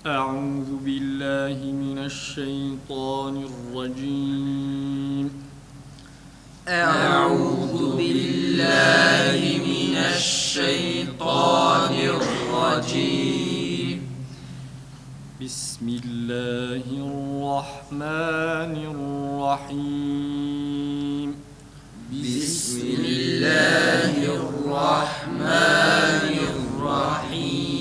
أعوذ بالله من الشيطان الرجيم. أعوذ بالله من الشيطان الرجيم. بسم الله الرحمن الرحيم. بسم الله الرحمن الرحيم.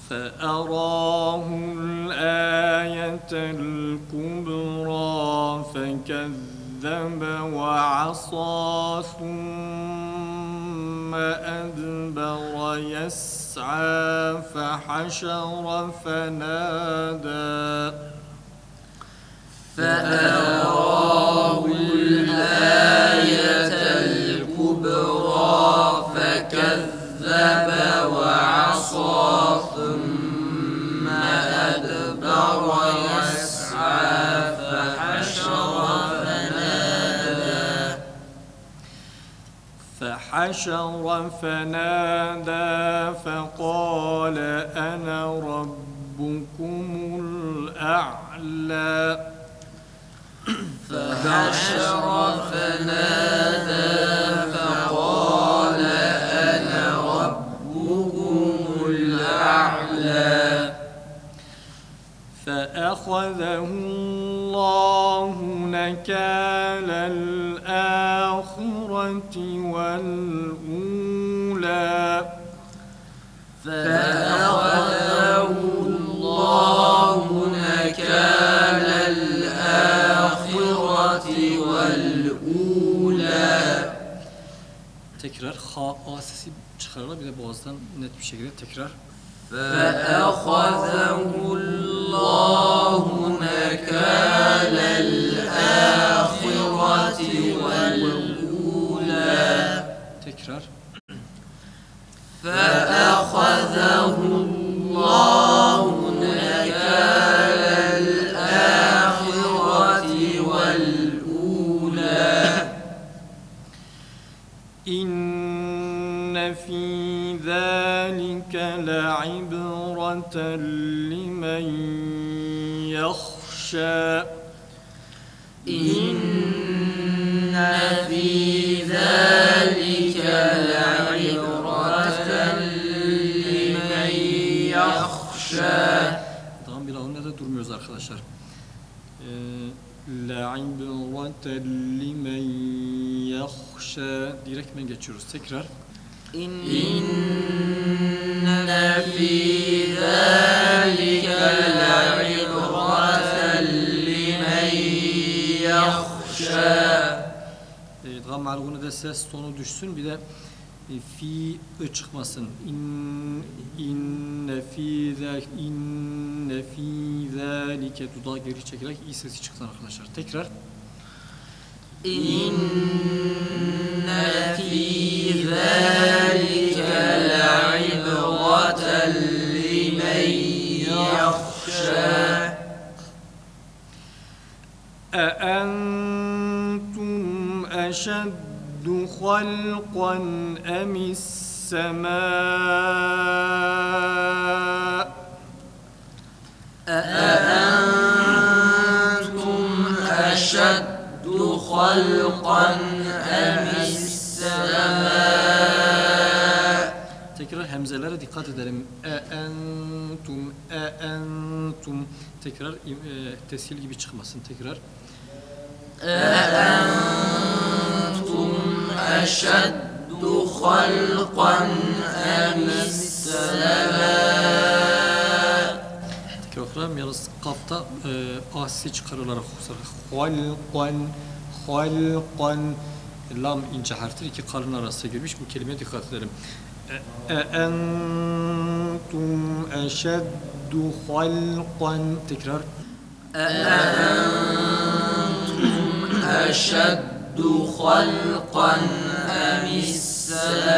فأراه الآية الكبرى فكذب وعصى ثم أدبر يسعى فحشر فنادى. فأراه الآية الكبرى فكذب وعصى ثم أدبر يسعى فحشر فنادى فقال أنا ربكم الأعلى. فحشر فنادى فقال أنا ربكم الأعلى. فأخذه الله نكال الآخرة والأولى. فأخذه الله نكال الآخرة والأولى. Tekrar ha a sesi çıkaralım bir de boğazdan net bir şekilde tekrar. فأخذه الله نكال الآخرة والأولى. Tekrar. فأخذه الله نكال الآخرة والأولى. إن في ذلك لعبرة لمن يخشى. إن في ذلك لعبرة لمن يخشى. Tamam bir alımda da durmuyoruz arkadaşlar. لعبرة لمن يخشى direktmen geçiyoruz. Tekrar. إن في ذلك لعبرة لمن يخشى. İdgam ma'luğuna ses tonu düşsün bir de fi çıkmasın. İnne fi zalike dudağı geri çekerek i sesi çıksın arkadaşlar. Tekrar. إن في ذلك لعبرة لمن يخشى. أأنتم أشد خلقا أم السماء. أأنتم أشد خلقا أم السماء. Tekrar hemzelere dikkat edelim. Entum. Tekrar teshil gibi çıkmasın. Tekrar. أأنتم أشد خلقا أم السماء. Tekrar okuyalım. Yalnız kafta asi çıkarılarak halqan lam ince harftir. İki kalın arasında girmiş. Bu kelimeye dikkat edelim. Entum eşeddu halqan. Tekrar. أأنتم أشد خلقا أم السماء.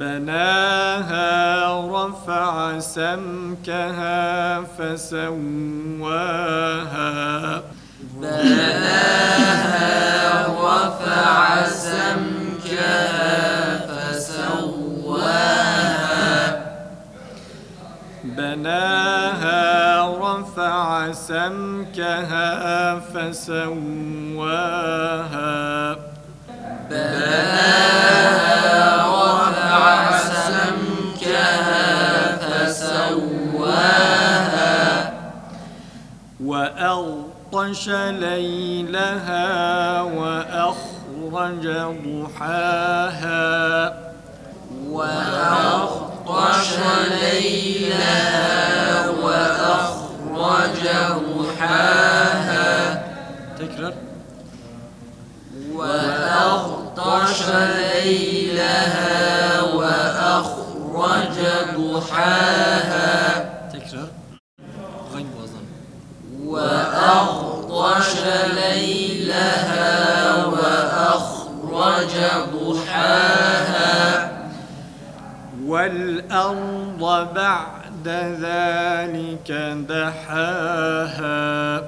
بناها رفع سمكها فسواها. بناها رفع سمكها فسواها. سواها بناها رفع سمكها فسواها وأغطش ليلها وأخرج ضحاها وأغطش ليلها وأخرج ضحاها تكرر وأغطش ليلها وأخرج ضحاها تكرر غين بوزن وأغطش ليلها وأخرج ضحاها والأرض بعد ذلك دحاها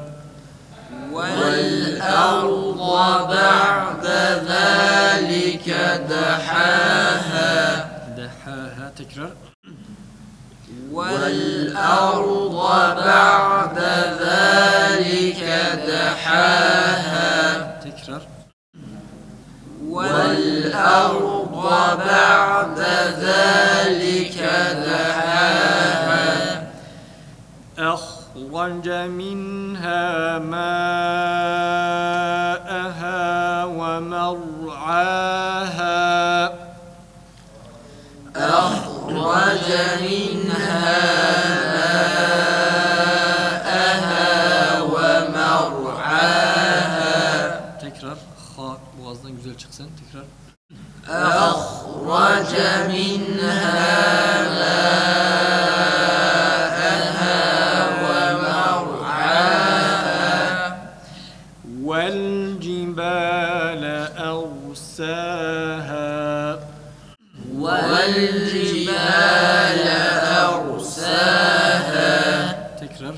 والأرض بعد ذلك دحاها دحاها تكرر والأرض بعد ذلك دحاها تكرر والأرض بعد ذلك دحاها أخرج منها ماءها ومرعاها أخرج منها ماءها ومرعاها تكرر خاء boğazdan güzel çıksın tekrar أخرج منها ماءها ومرعاها والجبال أرساها والجبال أرساها tekrar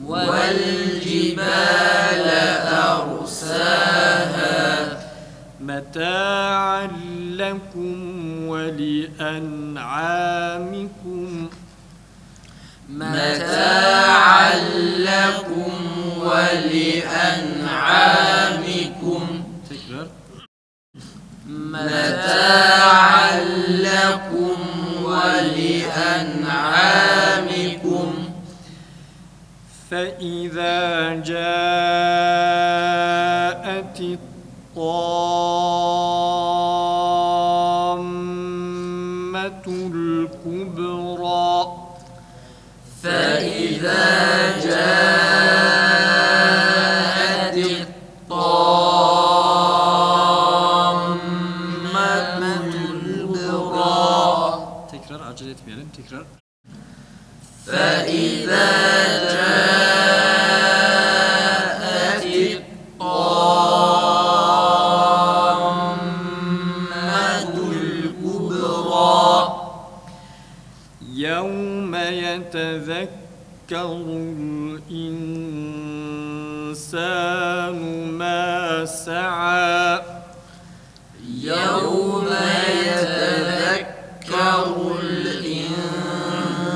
والجبال أرساها متاعا لكم ولأنعامكم متاعا لكم ولأنعامكم tekrar متاعا لكم ولأنعامكم فإذا جاءت الطامة الكبرى فإذا جاءت الطامة الكبرى tekrar acele etmeyelim tekrar فإذا جاءت الطامة الكبرى يوم يتذكر الإنسان ما سعى يوم يتذكر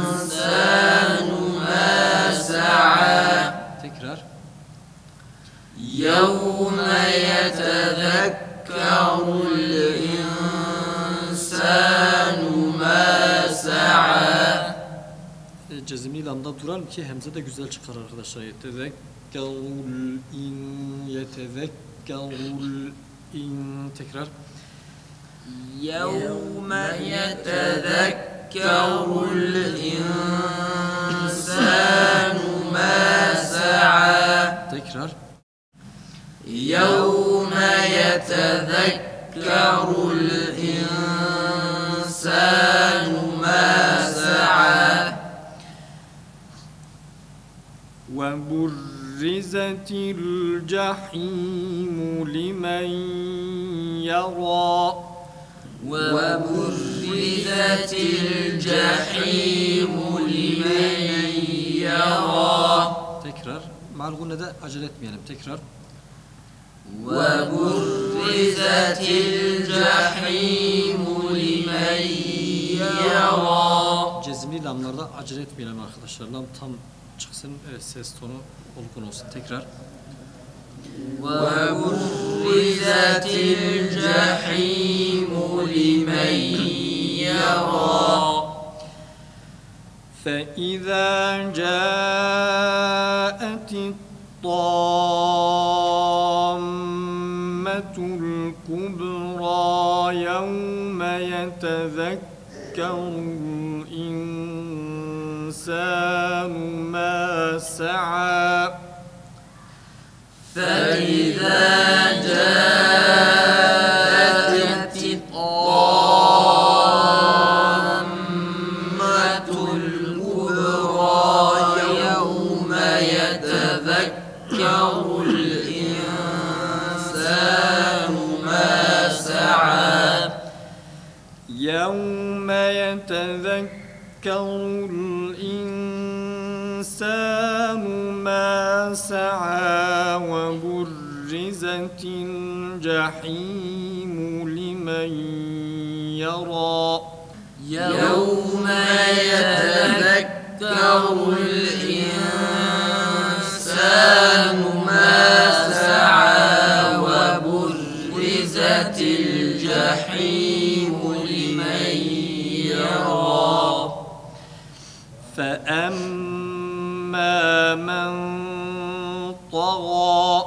الإنسان ما سعى tekrar يوم يتذكر الإنسان ما سعى cezimli lamda duralım ki hemze de güzel çıkar arkadaşlar. Yetezekkerul in tekrar يوم يتذكر الإنسان ما سعى tekrar يوم يتذكر الإنسان ما سعى وبرزت الجحيم لمن يرى وبرزت الجحيم لمن يرى tekrar mal gunne de acele etmeyelim tekrar وبرزت الجحيم لمن يرى cezimli lamlarda acele etmeyelim arkadaşlar. Lam tam çıksın, evet, ses tonu olgun olsun tekrar وبرزت الجحيم لمن يرى فإذا جاءت الطامة الكبرى يوم يتذكر الإنسان ما سعى فإذا جاءت الطامة الكبرى يوم يتذكر الإنسان ما سعى يوم يتذكر الإنسان ما سعى وبرزت الجحيم لمن يرى يوم يتذكر الإنسان ما سعى وبرزت الجحيم لمن يرى فأما من طغى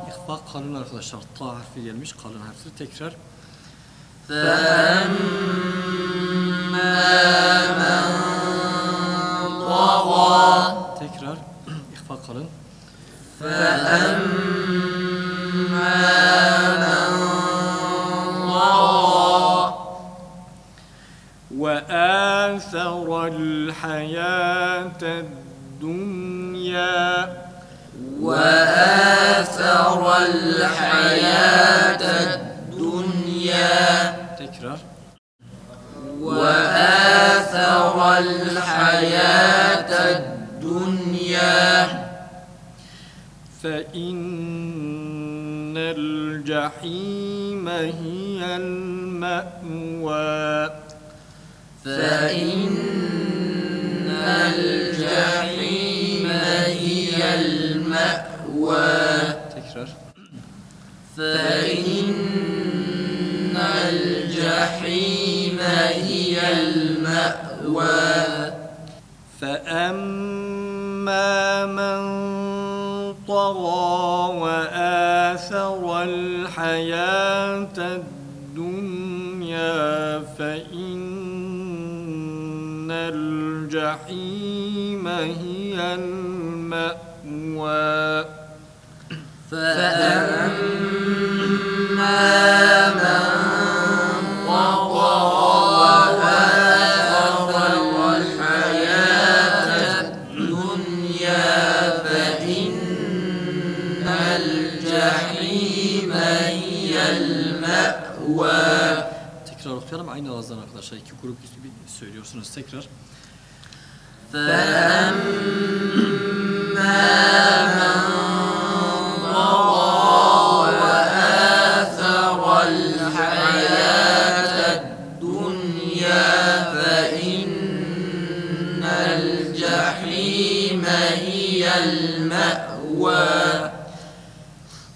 İhfa kalın arkadaşlar. Ta harfi gelmiş. Kalın harfi tekrar. Tekrar. İhfa kalın. وآثر الحياة الدنيا وآثر الحياة الدنيا تكرار وآثر الحياة الدنيا فإن الجحيم هي المأوى فإن الجحيم هي المأوى تكرار فإن الجحيم هي المأوى فأما من طغى وآثر الحياة الدنيا فإن الجحيم هي المأوى فأما من طغى وآثر الحياة الدنيا فإن الجحيم هي المأوى. Tekrar okuyalım aynı ağızdan arkadaşlar. İki grup söylüyorsunuz tekrar. فأما من طغى وآثر الحياة الدنيا فإن الجحيم هي المأوى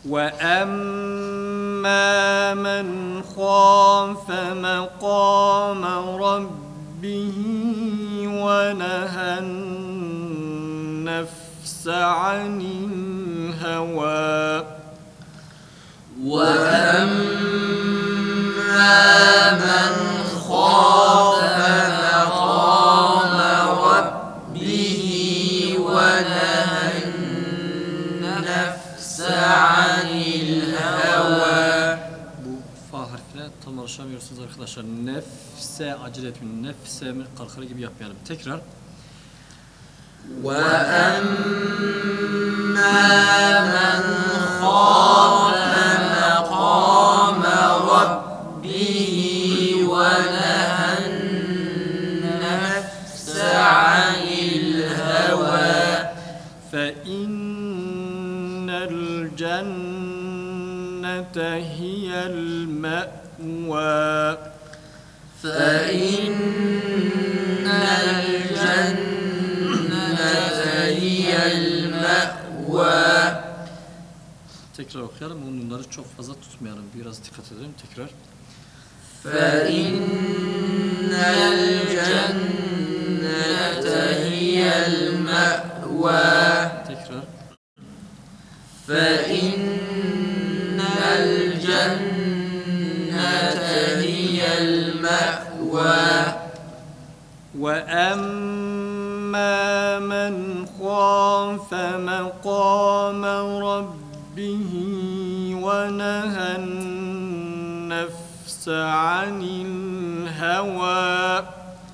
وأما من خاف مقام ربه ونهى النفس عن الهوى وأما من خاف مقام ربه ونهى النفس عن الهوى. Bu fa harfine tam alışamıyorsunuz arkadaşlar. Nefse acele etmeyin. Nefse kalkar gibi yapmayalım. Tekrar. وأما من خاف مقام ربه ونهى النفس عن الهوى فإن الجنة هي المأوى فإن هي المأوى. Tekrar okuyalım. Bunları çok fazla tutmayalım. Biraz dikkat edelim. Tekrar. فإن الجنة هي المأوى. Tekrar. فإن الجنة هي المأوى. وأما من خاف مقام ربه ونهى النفس عن الهوى.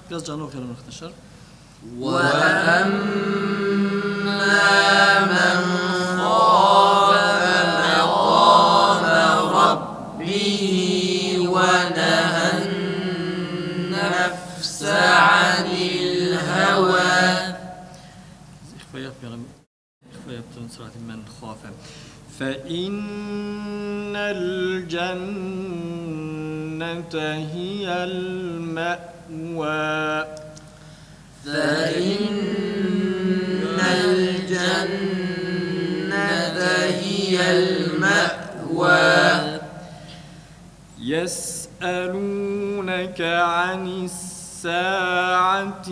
Biraz canlı okuyalım arkadaşlar. وأما من خاف مقام ربه ونهى النفس عن الهوى. İhfa yapmayalım. İhfa yaptığın sırada men khafe. فإن الجنة هي المأوى. فإن الجنة هي المأوى. يسألونك عن الساعة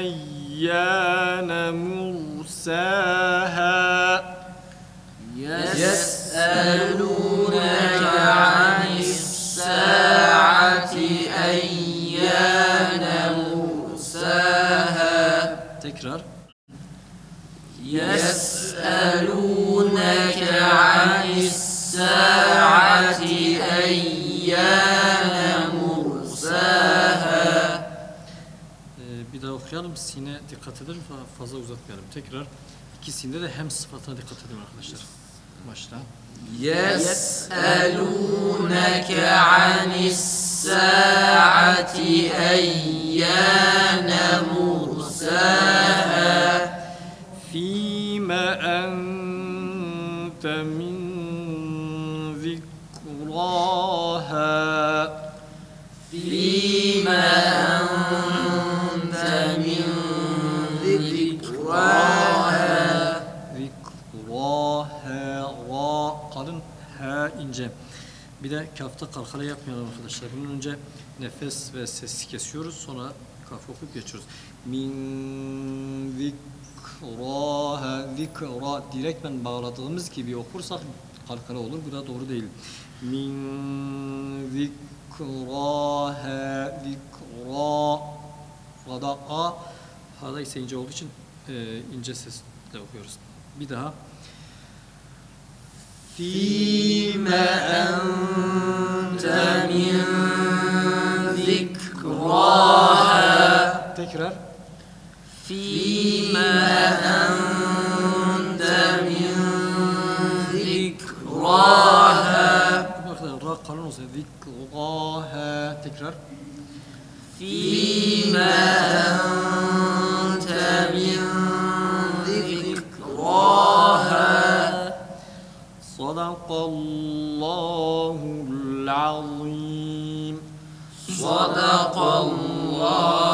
أيان مرساها. يسألونك عن الساعة أيان مرساها. Tekrar. يسألونك عن الساعة أيان مرساها. Bir daha okuyalım. Sine dikkat edelim. Fazla uzatmayalım. Tekrar. İkisinde de hem sıfatına dikkat edelim arkadaşlar. Başla. يسألونك عن الساعة أيان مرساها. فيما أنت من ذكراها. فيما أنت من ذكراها. Zikraha. Ra kalın. Ha ince. Bir de kafta kalkala yapmayalım arkadaşlar. Bunun önce nefes ve sesi kesiyoruz. Sonra kaf okuyup geçiyoruz. Min zikraha. Zikra. Direktmen bağladığımız gibi okursak kalkala olur. Bu da doğru değil. Min zikraha. Zikra. Ra'da A. Ha'da ise ince olduğu için ince sesle okuyoruz. Bir daha. فيما أنت من ذكراها. Tekrar. فيما أنت من ذكراها. Arkadaşlar ra kalın olsa zikraha. Tekrar. فيما أنت من ذكراها. صدق الله العظيم. صدق الله